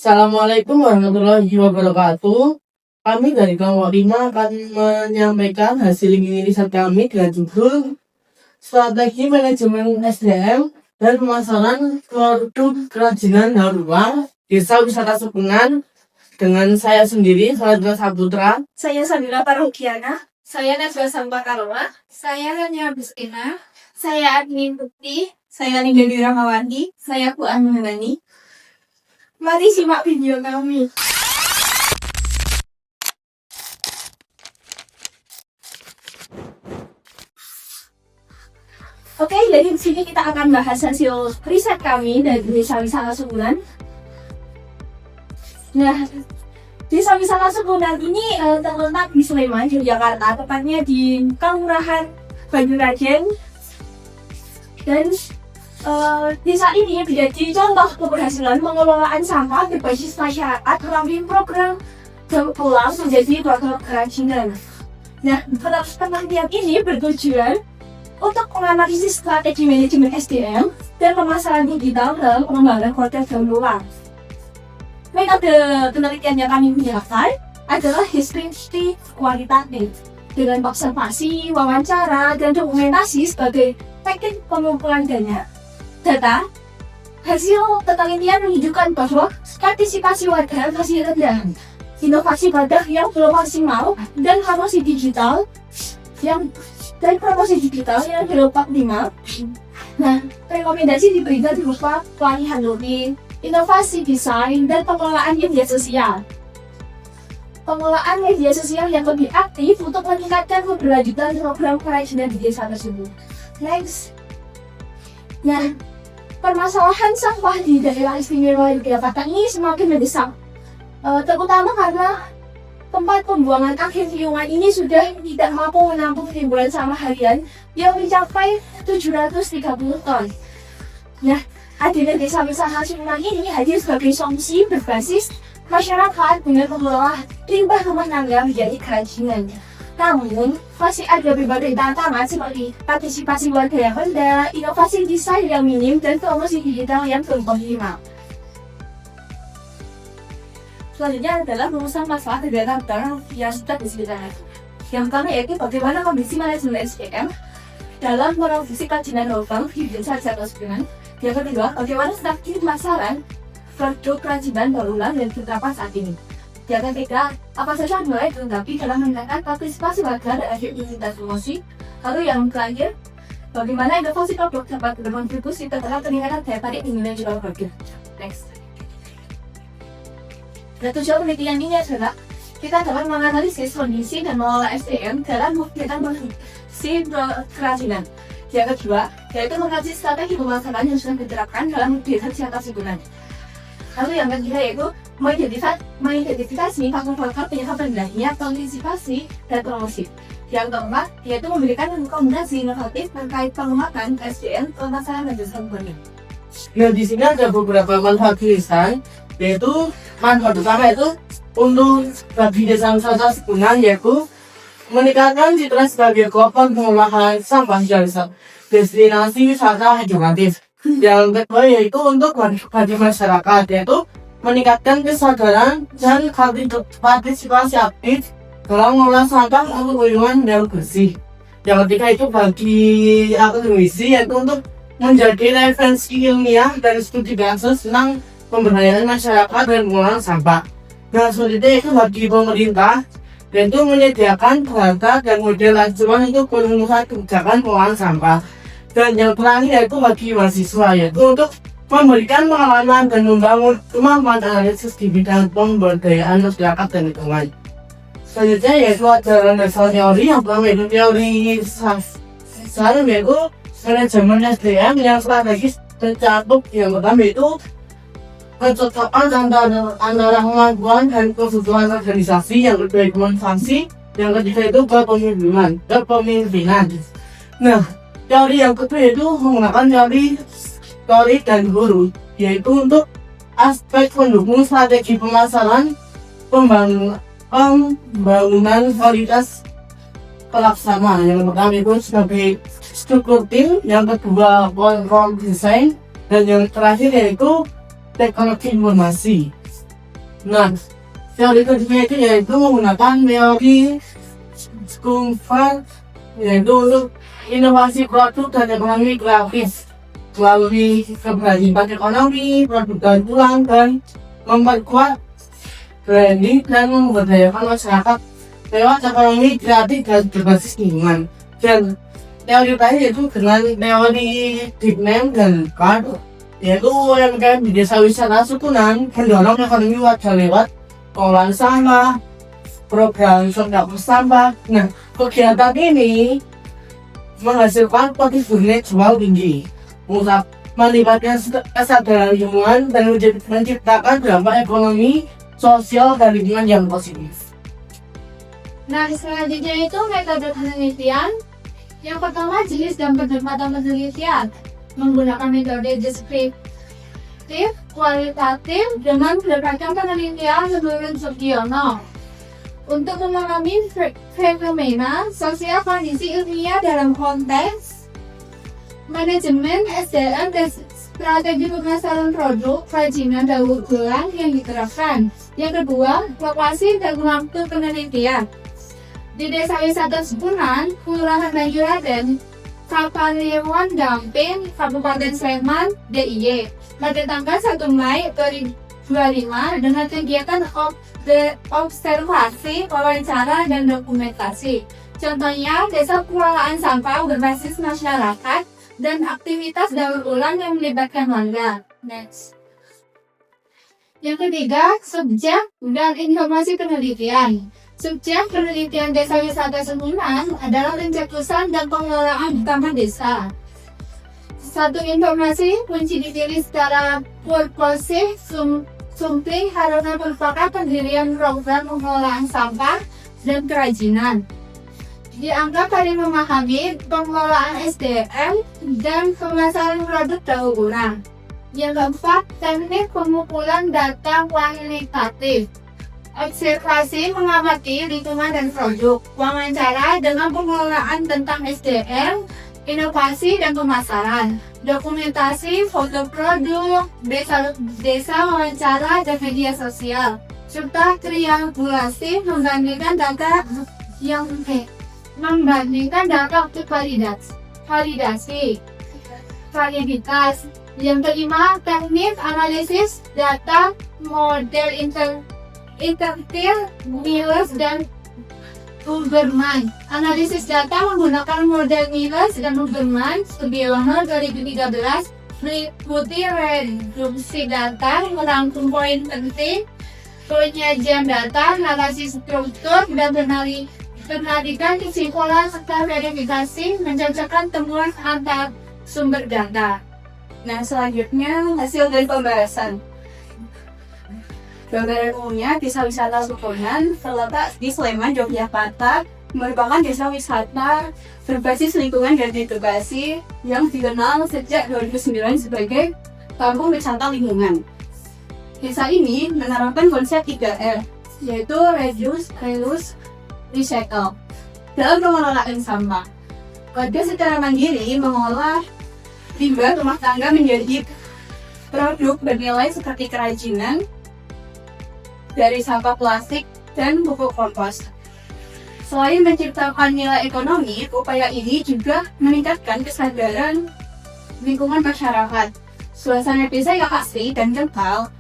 Assalamualaikum warahmatullahi wabarakatuh. Kami dari kelompok 5 akan menyampaikan hasil lingkungan riset kami dengan judul Strategi Manajemen SDM dan Pemasaran Produk Kerajinan Daur Ulang Desa Wisata Sukungan dengan saya sendiri, Salatiga Saputra. Saya Sandra Parogiana. Saya Najwa Sampakaroma. Saya Rania Bustina. Saya Admin Bukti. Saya Linda Ramawandi. Saya Bu Aminani. Mari simak video kami. Oke, jadi di sini kita akan bahas hasil riset kami dari Desa Wisata Sukungan. Nah, Desa Wisata Sukungan ini terletak di Sleman, Yogyakarta, tepatnya di Kelurahan Banyuraden. Dan desa ini menjadi contoh keberhasilan pengelolaan sampah berbasis masyarakat melalui program daur ulang menjadi produk kerajinan. Nah, penelitian ini bertujuan untuk menganalisis strategi manajemen SDM dan pemasaran digital dalam pengembangan produk daur ulang. Metode penelitian yang kami gunakan adalah deskripsi kualitatif dengan observasi, wawancara, dan dokumentasi sebagai teknik pengumpulan data. Hasil penelitian menunjukkan bahwa partisipasi warga masih rendah, inovasi produk yang belum maksimal, dan promosi digital yang belum optimal. Nah, rekomendasi diberikan berupa pelatihan luring, inovasi desain, dan pengelolaan media sosial. Pengelolaan media sosial yang lebih aktif untuk meningkatkan keberlanjutan program kerajinan di desa tersebut. Next. Nah, permasalahan sampah di daerah istimewa Yogyakarta ini semakin mendesak, terutama karena tempat pembuangan akhir lingkungan ini sudah tidak mampu menampung timbulan sampah harian yang mencapai 730 ton. Nah, adanya Desa Wisata Sukungan ini hadir sebagai solusi berbasis masyarakat dengan mengelola limbah rumah tangga menjadi kerajinan. Namun, masih ada berbagai tantangan seperti partisipasi warga yang rendah, inovasi desain yang minim, dan promosi digital yang belum optimal. Selanjutnya adalah rumusan masalah kegiatan yang sudah disebutkan. Yang pertama yaitu bagaimana kondisi manajemen SDM dalam produksi kerajinan logam di desa Wisata Sukungan. Yang kedua, bagaimana strategi pemasaran produk kerajinan daur ulang dan penerapan saat ini. Yang ketiga, apa saja mulai dilengkapi dalam meningkatkan partisipasi warga dan efektivitas promosi. Lalu yang terakhir, bagaimana inovasi produk dapat berkontribusi terhadap peningkatan daya tarik nilai jual produk. Next. Dan tujuan penelitian ini adalah kita dapat menganalisis kondisi dan mengelola SDM dalam kegiatan produksi kerajinan. Yang kedua, yaitu mengkaji strategi pemasaran yang sudah diterapkan dalam desa wisata Sukungan. Lalu yang ketiga yaitu mengidentifikasi faktor-faktor penyebab rendahnya partisipasi dan promosi. Yang keempat yaitu memberikan rekomendasi inovatif terkait pengembangan SDM pemasaran dan jasa keuangan. Nah, di sini ada beberapa manfaat tulisan, yaitu manfaat pertama itu untuk bagi Desa Wisata Sukungan, yaitu meningkatkan citra sebagai kota pengolahan sampah dari destinasi wisata edukatif. Yang kedua yaitu untuk bagi masyarakat, yaitu meningkatkan kesadaran dan partisipasi aktif dalam mengolah sampah untuk lingkungan yang bersih. Yang ketiga itu bagi akademisi, yaitu untuk menjadi referensi ilmiah dan studi kasus tentang pemberdayaan masyarakat dan pengolahan sampah. Nah, selanjutnya itu bagi pemerintah, yaitu menyediakan data dan model acuan untuk perumusan kebijakan pengolahan sampah. Dan yang terakhir yaitu bagi mahasiswa, yaitu untuk memberikan pengalaman dan membangun kemampuan analisis di bidang pemberdayaan masyarakat dan lingkungan. Selanjutnya yaitu ajaran dasar teori. Yang pertama itu teori saran, yaitu manajemen SDM yang strategis tercakup. Yang pertama itu kecocokan antara kemampuan dan kebutuhan organisasi. Yang kedua itu motivasi. Yang ketiga itu kepemimpinan. Nah, teori yang kedua itu menggunakan teori dan guru, yaitu untuk aspek pendukung strategi pemasaran, pembangunan kualitas pelaksana. Yang pertama itu sebagai struktur tim, yang kedua kontrol desain, dan yang terakhir yaitu teknologi informasi. Nah, teori kedua itu yaitu menggunakan teori Schumann, yaitu untuk inovasi produk dan ekonomi kreatif melalui keberlanjutan ekonomi, produk daur ulang, dan memperkuat branding dan memberdayakan masyarakat lewat ekonomi kreatif dan berbasis lingkungan. Dan teori terakhir yaitu dengan teori Dickman dan Card, yaitu UMKM di desa wisata Sukunan mendorong ekonomi warga lewat pengolahan sampah, program penghapus sampah. Nah, kegiatan ini menghasilkan kontribusi jual tinggi, melibatkan kesadaran lingkungan dan menciptakan dampak ekonomi, sosial, dan lingkungan yang positif. Nah, selanjutnya itu metode penelitian. Yang pertama, jenis dan penempatan penelitian menggunakan metode deskriptif kualitatif dengan berdasarkan penelitian menurut Sugiono untuk memahami fenomena sosial kondisi ilmiah dalam konteks manajemen SDM dan strategi pemasaran produk kerajinan daur ulang yang diterapkan. Yang kedua, lokasi dan waktu penelitian. Di Desa Wisata Sukunan, Kelurahan Banjuraden, Kapaliwon Damping, Kabupaten Sleman, DIY, pada tanggal 1 Mei 2025 dengan kegiatan observasi, wawancara, dan dokumentasi. Contohnya, desa pengelolaan sampah berbasis masyarakat dan aktivitas daur ulang yang melibatkan warga. Next. Yang ketiga, subjek dan informasi penelitian. Subjek penelitian Desa Wisata Sukunan adalah pencetusan dan pengelolaan taman desa. Satu informasi kunci dipilih secara purposif sumping karena merupakan pendirian program pengelolaan sampah dan kerajinan. Dianggap paling memahami pengelolaan SDM dan pemasaran produk daur ulang. Yang keempat, teknik pengumpulan data kualitatif. Observasi mengamati lingkungan dan produk, wawancara dengan pengelolaan tentang SDM, inovasi dan pemasaran, dokumentasi, foto produk, desa wawancara dan media sosial, serta triangulasi membandingkan data untuk validasi, validitas. Yang kelima, teknik analisis data, model Intertil, Miles, dan Huberman. Analisis data menggunakan model Miles dan Huberman. Sugiono 2013 meliputi reduksi data, merangkum poin penting, penyajian data, narasi struktur, dan penarikan kesimpulan serta verifikasi mencocokkan temuan antar sumber data. Nah, selanjutnya hasil dari pembahasan. Gambaran umumnya, Desa Wisata Sukunan terletak di Sleman, Yogyakarta, merupakan desa wisata berbasis lingkungan dan edukasi yang dikenal sejak 2009 sebagai kampung wisata lingkungan. Desa ini menerapkan konsep 3R, yaitu Reduce, Reuse, Recycle dalam pengelolaan sampah. Warga secara mandiri mengolah limbah rumah tangga menjadi produk bernilai seperti kerajinan dari sampah plastik dan pupuk kompos. Selain menciptakan nilai ekonomi, upaya ini juga meningkatkan kesadaran lingkungan masyarakat. Suasana desa yang asri dan kental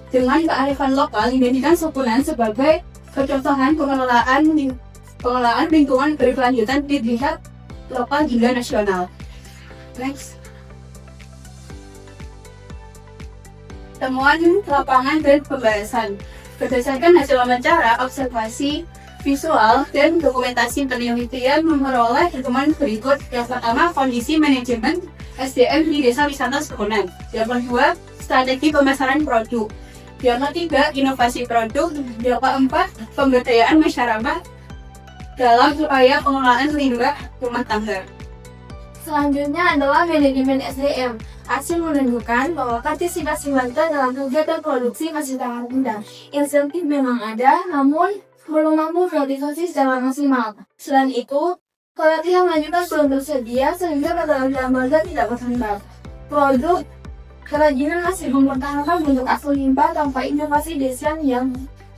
dengan kearifan lokal menjadikan Sukunan sebagai contohan pengelolaan lingkungan berkelanjutan di tingkat lokal hingga nasional. Next. Temuan lapangan dan pembahasan. Berdasarkan hasil wawancara, observasi, visual, dan dokumentasi penelitian memperoleh rekaman berikut. Yang pertama, kondisi manajemen SDM di Desa Wisata Sukunan. Yang kedua, strategi pemasaran produk. Yang ketiga, inovasi produk. Yang keempat, pemberdayaan masyarakat dalam upaya pengelolaan limbah rumah tangga. Selanjutnya adalah manajemen SDM. Hasil menunjukkan bahwa partisipasi warga dalam kegiatan produksi masih sangat rendah. Insentif memang ada, namun belum mampu realisasi secara maksimal. Selain itu, pelatihan lanjutan belum tersedia sehingga keterampilan warga tidak berkembang. Produk kerajinan masih mempertahankan bentuk asli limbah tanpa inovasi desain yang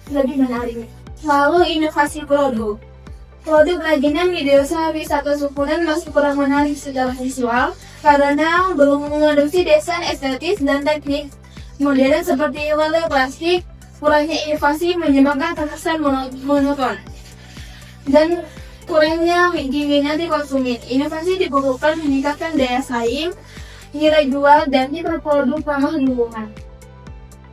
lebih menarik. Lalu inovasi produk. Produk kerajinan di desa wisata Sukunan masih kurang menarik secara visual karena belum mengadopsi desain estetis dan teknik modern seperti warna plastik. Kurangnya inovasi menyebabkan terkesan monoton dan kurangnya diminati konsumen. Inovasi diperlukan meningkatkan daya saing, nilai jual, dan tipe produk ramah lingkungan.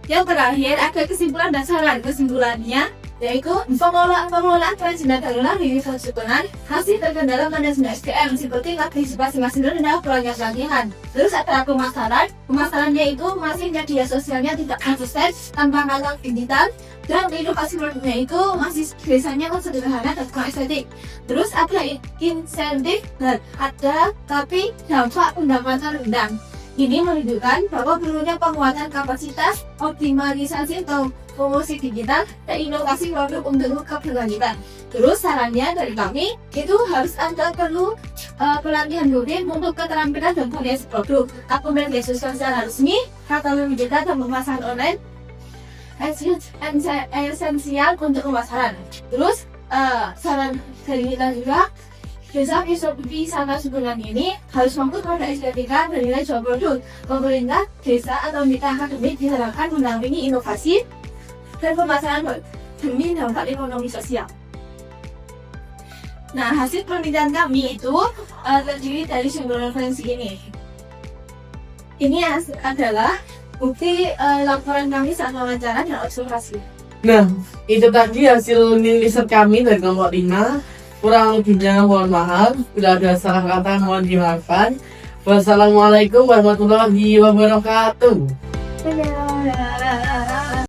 Yang terakhir, ada kesimpulan dan saran. Kesimpulannya yaitu pengelolaan kerajinan tarunan di desa Sukunan masih terkendala manajemen SDM seperti partisipasi masyarakat dan proyek latihan. Terus ada pemasarannya itu masih media sosialnya tidak konsisten tanpa kanal digital, dan inovasi produknya itu masih biasanya sederhana dan kurang estetik. Terus ada insentif dan ada tapi dampak pendapatan rendah. Ini menunjukkan bahwa perlunya penguatan kapasitas, optimalisasi atau promosi digital, dan inovasi produk untuk keberlanjutan. Terus sarannya dari kami itu harus ada perlu pelatihan rutin untuk keterampilan dan variasi produk, akun media sosial secara resmi, katalog digital dan pemasaran online esensial untuk pemasaran. Terus saran dari kita juga, desa wisata Sukunan ini harus mampu pada estetika dan nilai jual produk. Pemerintah, desa, atau mitra akademik diharapkan mendampingi inovasi dan pemasaran demi dampak ekonomi sosial. Nah, hasil penelitian kami itu terdiri dari sumber referensi ini. Ini adalah bukti laporan kami saat wawancara dan observasi. Nah, itu tadi hasil riset kami dari kelompok 5. Kurang lebihnya mohon maaf, bila ada salah kata mohon dimaafkan. Wassalamualaikum warahmatullahi wabarakatuh. Dadah.